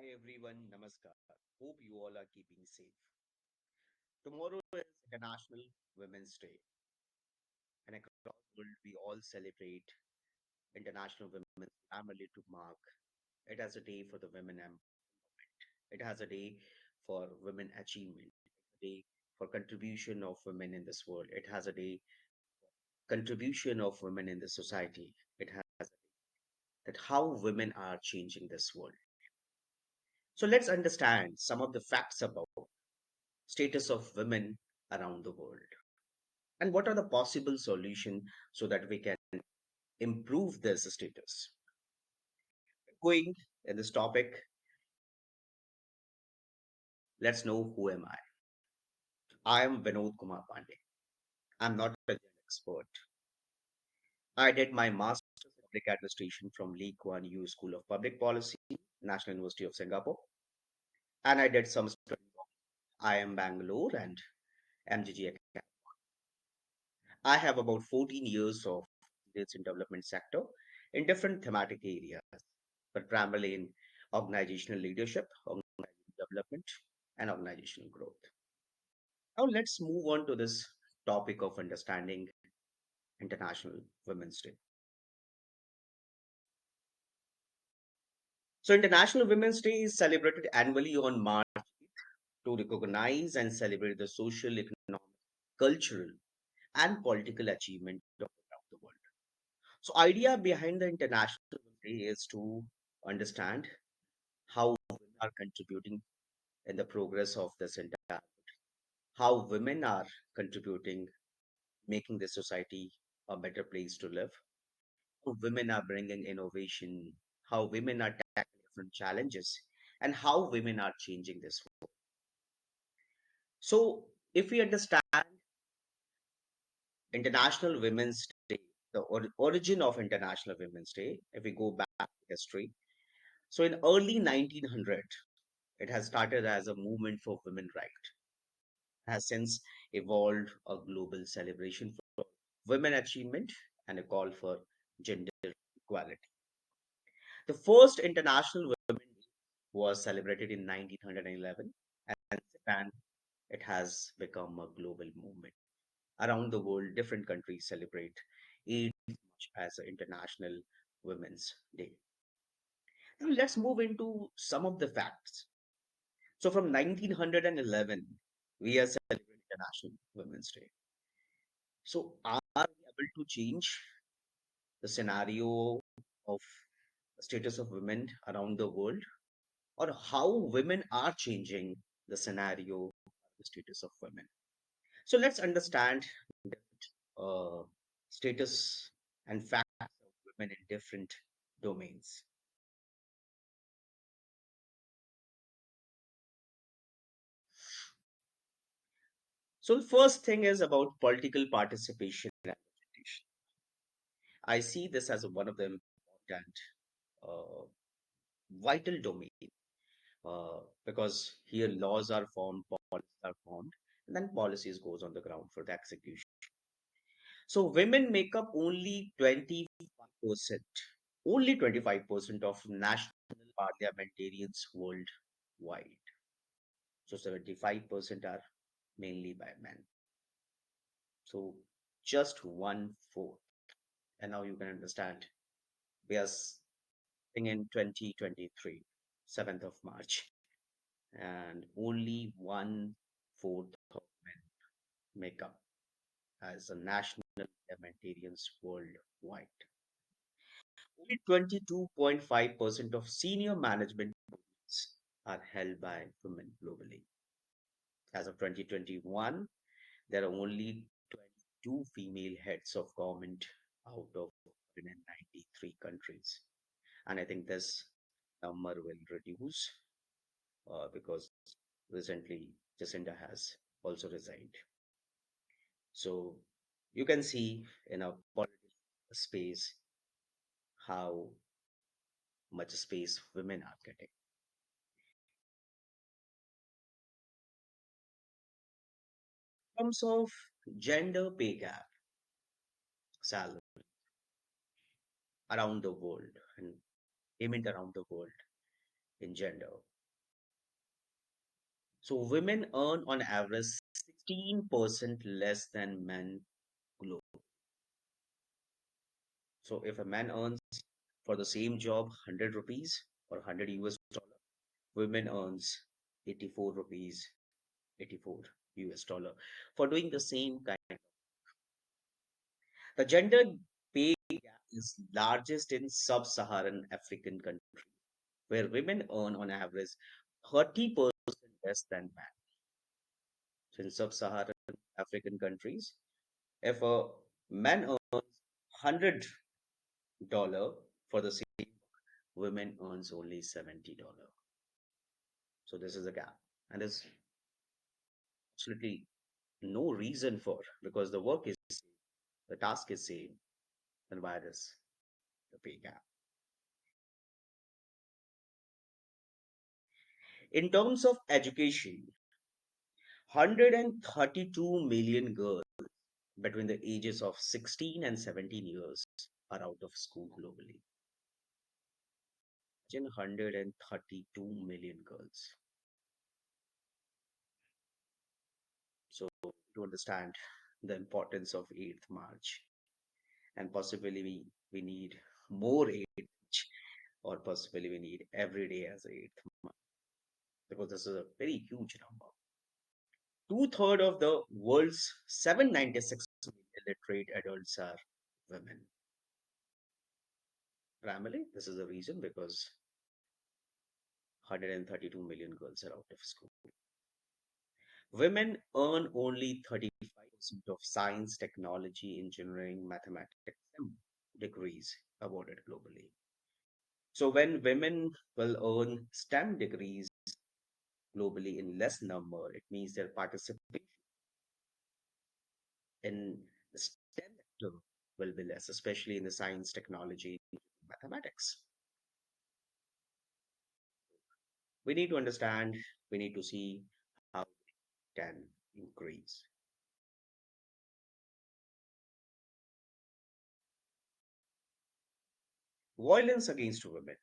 Hi everyone, Namaskar. Hope you all are keeping safe. Tomorrow is International Women's Day, and across the world we all celebrate International Women's Family to mark it as a day for the women empowerment. It has a day for women achievement, a day for contribution of women in this world. It has a day contribution of women in the society. It has that how women are changing this world. So let's understand some of the facts about status of women around the world. And what are the possible solutions so that we can improve this status? Going in this topic, let's know who am I. I am Vinod Kumar Pandey. I'm not a expert. I did my master's in public administration from Lee Kuan Yew School of Public Policy, National University of Singapore, and I did some study of IIM Bangalore and MGG Academy. I have about 14 years of experience in development sector in different thematic areas, but primarily in organizational leadership, organizational development, and organizational growth. Now let's move on to this topic of understanding International Women's Day. So International Women's Day is celebrated annually on March to recognize and celebrate the social, economic, cultural, and political achievement of around the world. So idea behind the International Women's Day is to understand how women are contributing in the progress of this entire, how women are contributing, making the society a better place to live, how women are bringing innovation, how women are tackling different challenges, and how women are changing this world. So, if we understand International Women's Day, the origin of International Women's Day, if we go back to history, so in early 1900, it has started as a movement for women rights, has since evolved a global celebration for women achievement and a call for gender equality. The first International Women's Day was celebrated in 1911, and since then it has become a global movement. Around the world, different countries celebrate each as an International Women's Day. Now let's move into some of the facts. So from 1911, we are celebrating International Women's Day. So are we able to change the scenario of status of women around the world, or how women are changing the scenario, the status of women? So let's understand uh, status and facts of women in different domains. So the first thing is about political participation and representation. I see this as one of the important, uh, vital domain, because here laws are formed, policies are formed, and then policies goes on the ground for the execution. So women make up only 25% of national parliamentarians worldwide. So 75% are mainly by men. So just one fourth. And now you can understand we are sitting in 2023, 7th of March, and only one fourth of men make up as a national parliamentarians worldwide. Only 22.5% of senior management positions are held by women globally. As of 2021, there are only 22 female heads of government out of 193 countries. And I think this number will reduce because recently Jacinda has also resigned. So you can see in a political space how much space women are getting. In terms of gender pay gap, salary around the world and payment around the world in gender. So women earn on average 16% less than men globally. So if a man earns for the same job 100 rupees or 100 US dollar, women earns 84 rupees, 84 US dollar for doing the same kind. The gender pay gap is largest in sub-Saharan African countries, where women earn on average 30% less than men. So in sub-Saharan African countries, if a man earns $100 for the same, women earns only $70. So this is a gap, and there's absolutely no reason for, because the work is same, the task is same, then why this the pay gap? In terms of education, 132 million girls between the ages of 16 and 17 years are out of school globally. Imagine 132 million girls. So to understand the importance of 8th March, and possibly we need more 8th March, or possibly we need every day as 8th March, because this is a very huge number. Two-thirds of the world's 796 million illiterate adults are women. Primarily, this is the reason because 132 million girls are out of school. Women earn only 35% of science, technology, engineering, mathematics, STEM degrees awarded globally. So when women will earn STEM degrees globally in less number, it means their participation in the STEM sector will be less, especially in the science, technology, mathematics. We need to understand, we need to see how it can increase. Violence against women.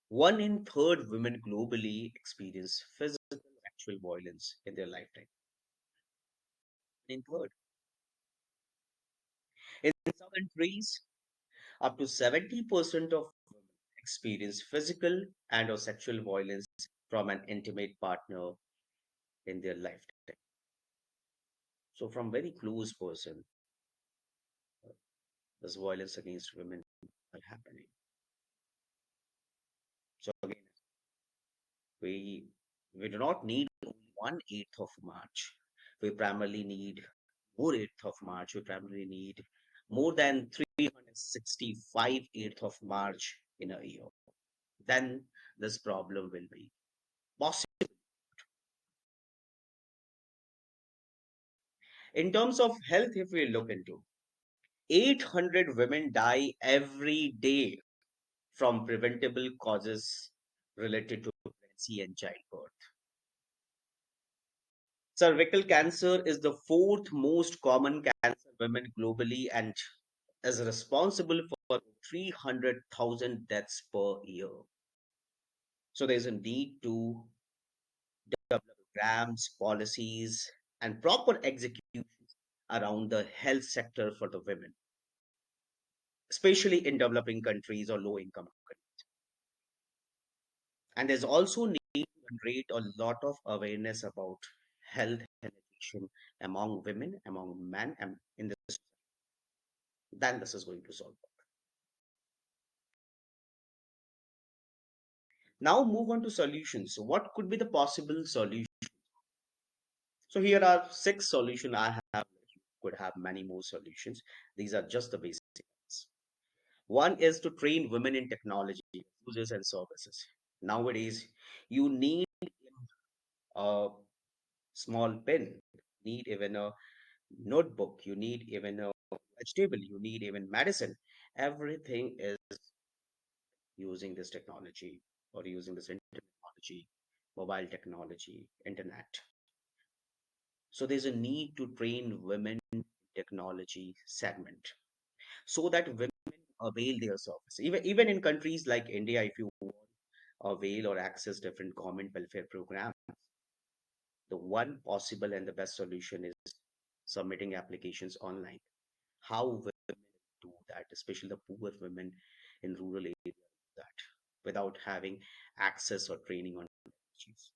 One in third women globally experience physical actual violence in their lifetime. In third. In some countries, up to 70% of women experience physical and or sexual violence from an intimate partner in their lifetime. So from very close person, this violence against women are happening. So again, we we do not need only 1/8 of March. We primarily need more 8th of March. We primarily need more than 365 8th of March in a year. Then this problem will be possible. In terms of health, if we look into 800 women die every day from preventable causes related to pregnancy and childbirth. Cervical cancer is the fourth most common cancer in women globally and is responsible for 300,000 deaths per year. So there's a need to develop programs, policies, and proper execution around the health sector for the women, especially in developing countries or low income countries. And there's also need to generate a lot of awareness about health and education among women, among men, and in this, then this is going to solve. Now move on to solutions. So what could be the possible solution? So here are six solutions I have. You could have many more solutions. These are just the basics. One is to train women in technology, users and services. Nowadays, you need a small pen, need even a notebook, you need even a vegetable, you need even medicine. Everything is using this technology or using this technology, mobile technology, internet. So there's a need to train women in technology segment so that women avail their service. Even in countries like India, if you want avail or access different government welfare programs, the one possible and the best solution is submitting applications online. How women do that, especially the poor women in rural areas, do that without having access or training on technologies.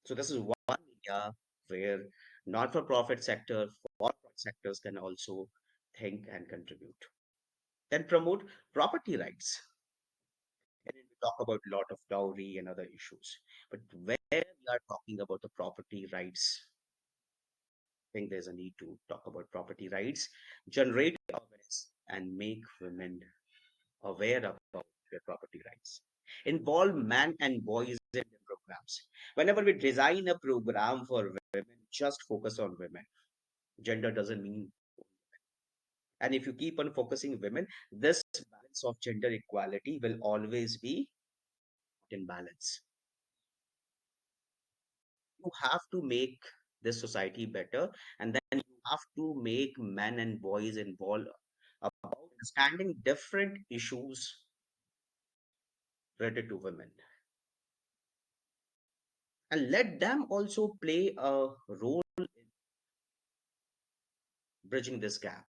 So this is one area where not-for-profit sector, for-profit sectors can also think and contribute. Then promote property rights. And then we talk about a lot of dowry and other issues. But where we are talking about the property rights, I think there's a need to talk about property rights, generate awareness, and make women aware about their property rights. Involve men and boys in the programs. Whenever we design a program for women, just focus on women. Gender doesn't mean, and if you keep on focusing women, this balance of gender equality will always be in balance. You have to make this society better, and then you have to make men and boys involved about understanding different issues related to women, and let them also play a role in bridging this gap.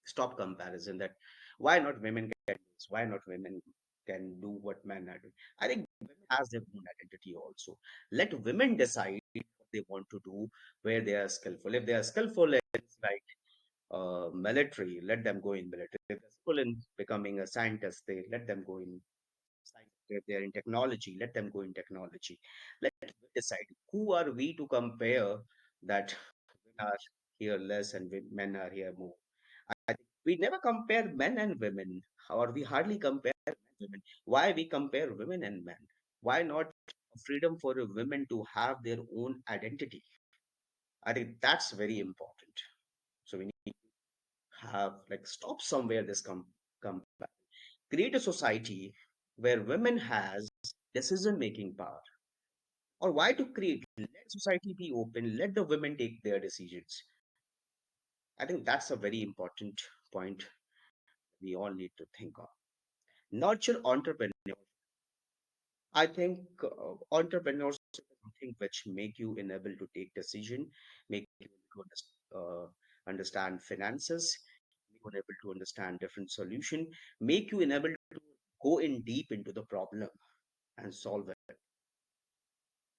Stop comparison that why not women can do this, why not women can do what men are doing. I think women has their own identity also. Let women decide what they want to do, where they are skillful. If they are skillful in like military, let them go in military. If they're skillful in becoming a scientist, they let them go in science. If they're in technology, let them go in technology. Let them decide. Who are we to compare that women are here less and men are here more? I think we never compare men and women, or we hardly compare men and women. Why we compare women and men? Why not freedom for women to have their own identity? I think that's very important. So we need to have like stop somewhere this come back. Create a society where women has decision making power. Or why to create? Let society be open. Let the women take their decisions. I think that's a very important point we all need to think of. Nurture entrepreneurs. I think entrepreneurs is something which make you enable to take decision, make you able to understand finances, make you able to understand different solution, make you enable to go in deep into the problem and solve it.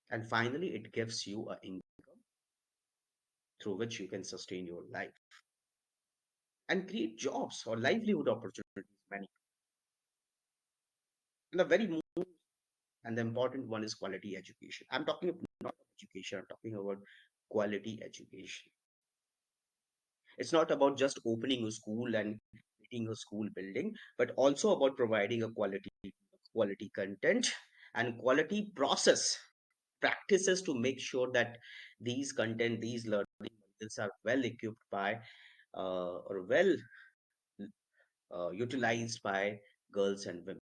And finally, it gives you a income through which you can sustain your life and create jobs or livelihood opportunities. Many and the very and the important one is quality education. I'm talking about not education. I'm talking about quality education. It's not about just opening a school and creating a school building, but also about providing a quality content and quality process practices to make sure that these content, these learning materials are well equipped by or well utilized by girls and women.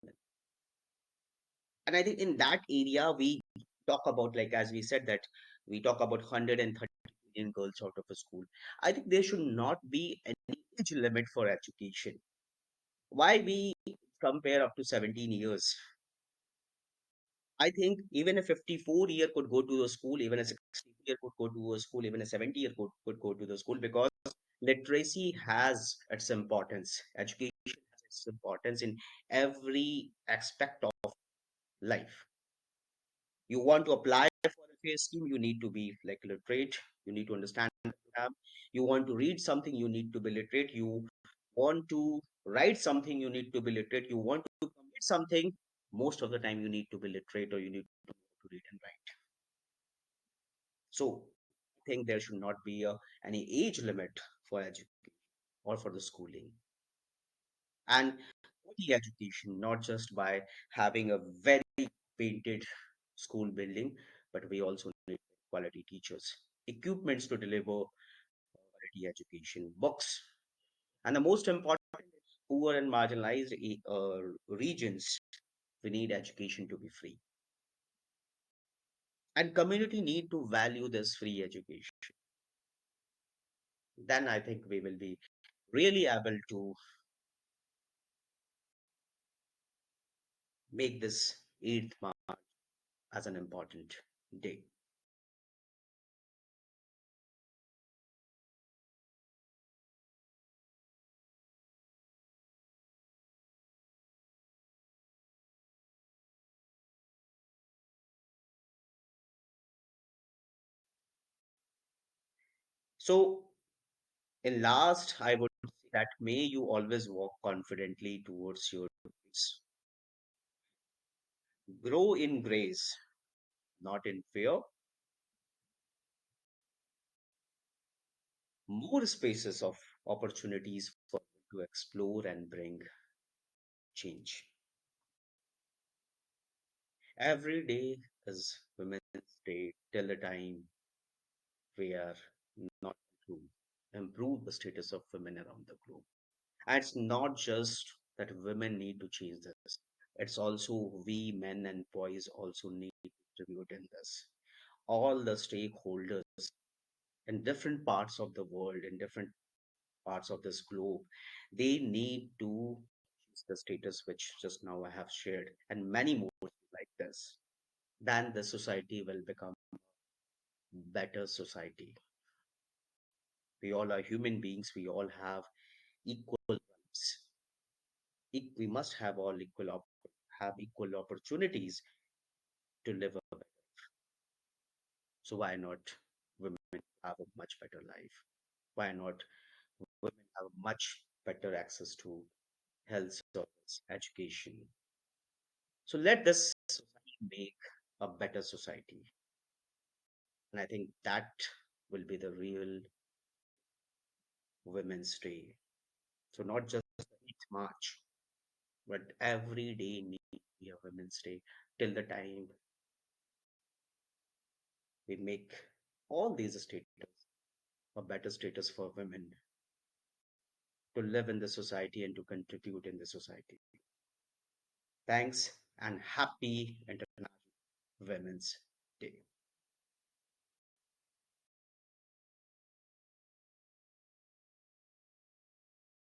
And I think in that area we talk about, like as we said that we talk about 130 million girls out of a school. I think there should not be any age limit for education. Why we compare up to 17 years? I think even a 54-year could go to a school, even a 60-year could go to a school, even a 70-year could go to the school, because literacy has its importance. Education has its importance in every aspect of life. You want to apply for a pay scheme, you need to be like literate. You need to understand the program. You want to read something, you need to be literate. You want to write something, you need to be literate. You want to commit something, most of the time you need to be literate or you need to read and write. So I think there should not be any age limit for education or for the schooling. And quality education, not just by having a very painted school building, but we also need quality teachers, equipments to deliver quality education, books, and the most important, poor and marginalized regions, we need education to be free. And community need to value this free education. Then I think we will be really able to make this 8th March as an important day. So, in last, I would say that may you always walk confidently towards your dreams. Grow in grace, not in fear. More spaces of opportunities for you to explore and bring change. Every day is Women's Day till the time we are not to improve the status of women around the globe. And it's not just that women need to change this. It's also we men and boys also need to contribute in this. All the stakeholders in different parts of the world, in different parts of this globe, they need to change the status which just now I have shared, and many more like this. Then the society will become better society. We all are human beings. We all have equal rights. We must have all have equal opportunities to live a better. So why not women have a much better life? Why not women have much better access to health service, education? So let this society make a better society. And I think that will be the real Women's Day. So not just the 8th March, but every day need to be a Women's Day till the time we make all these status a better status for women to live in the society and to contribute in the society. Thanks and happy International Women's